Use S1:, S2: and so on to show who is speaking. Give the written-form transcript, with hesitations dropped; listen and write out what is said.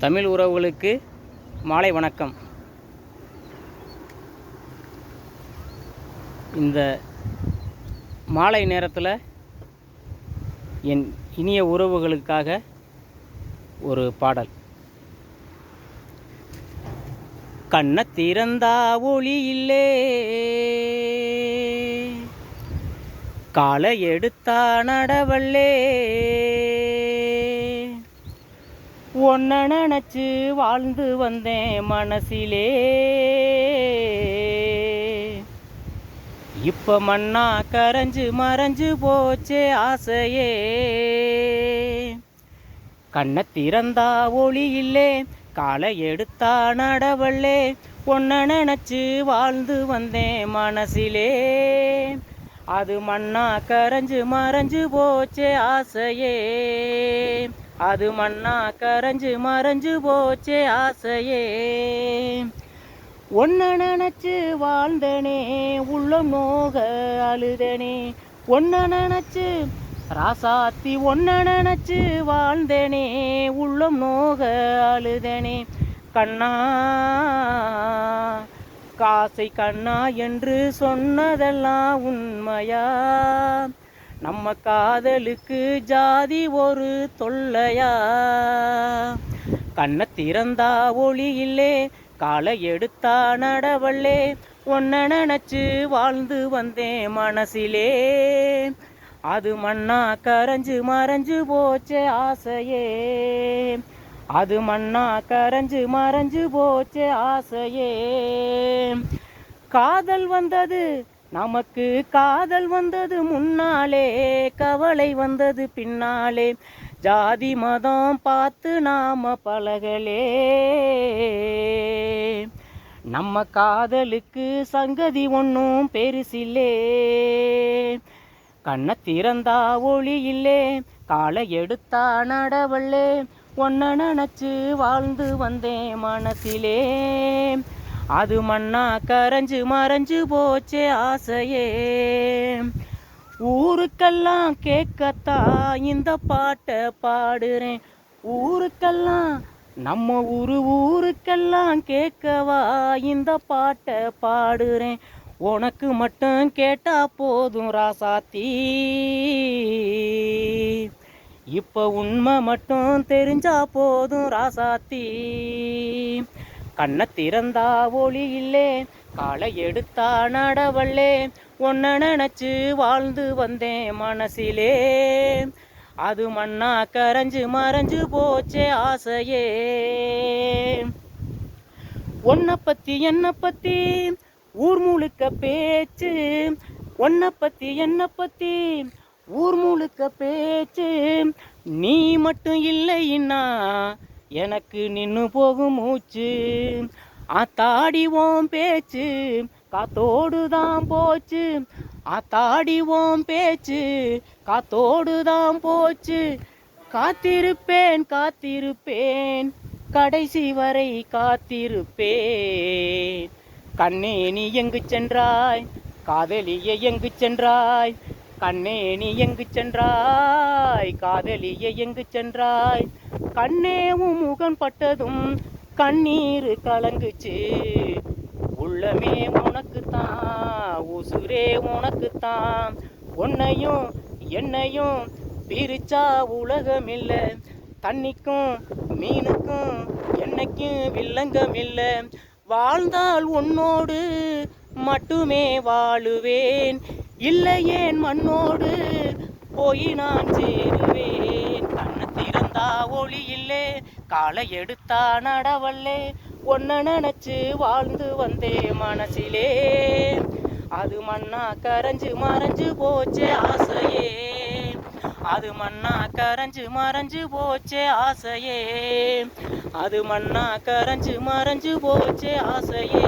S1: தமிழ் உறவுகளுக்கு மாலை வணக்கம். இந்த மாலை நேரத்தில் என் இனிய உறவுகளுக்காக ஒரு பாடல். கண்ண திறந்தா ஒளி இல்லே, காலை எடுத்தா நடவல்லே, ஒன்ன நினச்சி வாழ்ந்து வந்தேன் மனசிலே. இப்ப மண்ணா கரைஞ்சு மறைஞ்சு போச்சே ஆசையே. கண்ண திறந்தா ஒளி இல்லே, காலை எடுத்தா நடவல்லே, ஒன்ன நினச்சி வாழ்ந்து வந்தேன் மனசிலே. அது மண்ணா கரைஞ்சு மறைஞ்சு போச்சே ஆசையே. அது மண்ணா கரைஞ்சு மறைஞ்சு போச்சே ஆசையே. ஒன்ன நினச்சி வாழ்ந்தனே, உள்ளம் நோக அழுதனே. ஒன்ன நினச்சி ராசாத்தி, ஒன்ன நினச்சி வாழ்ந்தனே, உள்ளம் நோக அழுதனே. கண்ணா காசை கண்ணா என்று சொன்னதெல்லாம் உண்மையா? நம்ம காதலுக்கு ஜாதி ஒரு தொல்லையா? கண்ண திறந்தா ஒளி இல்லே, காலை எடுத்தா நடவல்லே, ஒன்ன நினச்சி வாழ்ந்து வந்தேன் மனசிலே. அது மண்ணா கரைஞ்சு மறைஞ்சு போச்சே ஆசையே. அது மண்ணா கரைஞ்சு மறைஞ்சு போச்சே ஆசையே. காதல் வந்தது நமக்கு, காதல் வந்தது முன்னாலே, கவலை வந்தது பின்னாலே. ஜாதி மதம் பார்த்து நாம பழகலே. நம்ம காதலுக்கு சங்கதி ஒன்றும் பெருசில்லே. கண்ண திறந்தா ஒளி இல்லே, காலை எடுத்தா நடவல்லே, ஒன்ன நினச்சி வாழ்ந்து வந்தேன் மனசிலே. அது மண்ணா கரைஞ்சு மறைஞ்சு போச்சே ஆசையே. ஊருக்கெல்லாம் கேட்கத்தான் இந்த பாட்டை பாடுறேன். ஊருக்கெல்லாம் நம்ம ஊருக்கெல்லாம் கேட்கவா இந்த பாட்டை பாடுறேன். உனக்கு மட்டும் கேட்டா போதும் ராசாத்தி, இப்ப உண்மை மட்டும் தெரிஞ்சா போதும் ராசாத்தி. கண்ண திறந்தா ஒளி இல்லே, காலை எடுத்தா நடவல்லே, ஒன்ன நினச்சி வாழ்ந்து வந்தேன் மனசிலே. அது மண்ணா கரைஞ்சு மறைஞ்சு போச்சே ஆசையே. ஒன்ன பத்தி என்ன பத்தி ஊர் முழுக்க பேச்சு, ஒன்ன பத்தி என்ன பத்தி ஊர் முழுக்க பேச்சு. நீ மட்டும் இல்லைன்னா எனக்கு நின்று போகும் மூச்சு. ஆத்தாடிவோம் பேச்சு காத்தோடு தான் போச்சு. ஆத்தாடிவோம் பேச்சு காத்தோடு தான் போச்சு. காத்திருப்பேன் காத்திருப்பேன் கடைசி வரை காத்திருப்பேன். கண்ணே நீ எங்கு சென்றாய், காதலியை எங்கு சென்றாய்? கண்ணே நீ எங்கு சென்றாய், காதலியை எங்கு சென்றாய்? கண்ணே உன் முகம் பட்டதும் கண்ணீர் கலங்குச்சு. உள்ளமே உனக்குத்தான், உசுரே உனக்குத்தான். உன்னையும் என்னையும் பிரிச்சா உலகம் இல்லை. தண்ணிக்கும் மீனுக்கும் என்னைக்கும் வில்லங்கம் இல்லை. வாழ்ந்தால் உன்னோடு மட்டுமே வாழுவேன், இல்லையேன் மண்ணோடு போய் நான் சேருவேன். கண்ண திறந்தா ஒளி இல்லே, காலை எடுத்தா நடவல்லே, ஒன்ன நினச்சி வாழ்ந்து வந்தே மனசிலே. அது மண்ணா கரைஞ்சு மறைஞ்சு போச்சே ஆசையே. அது மண்ணா கரைஞ்சு மறைஞ்சு போச்சே ஆசையே. அது மண்ணா கரைஞ்சு மறைஞ்சு போச்சே ஆசையே.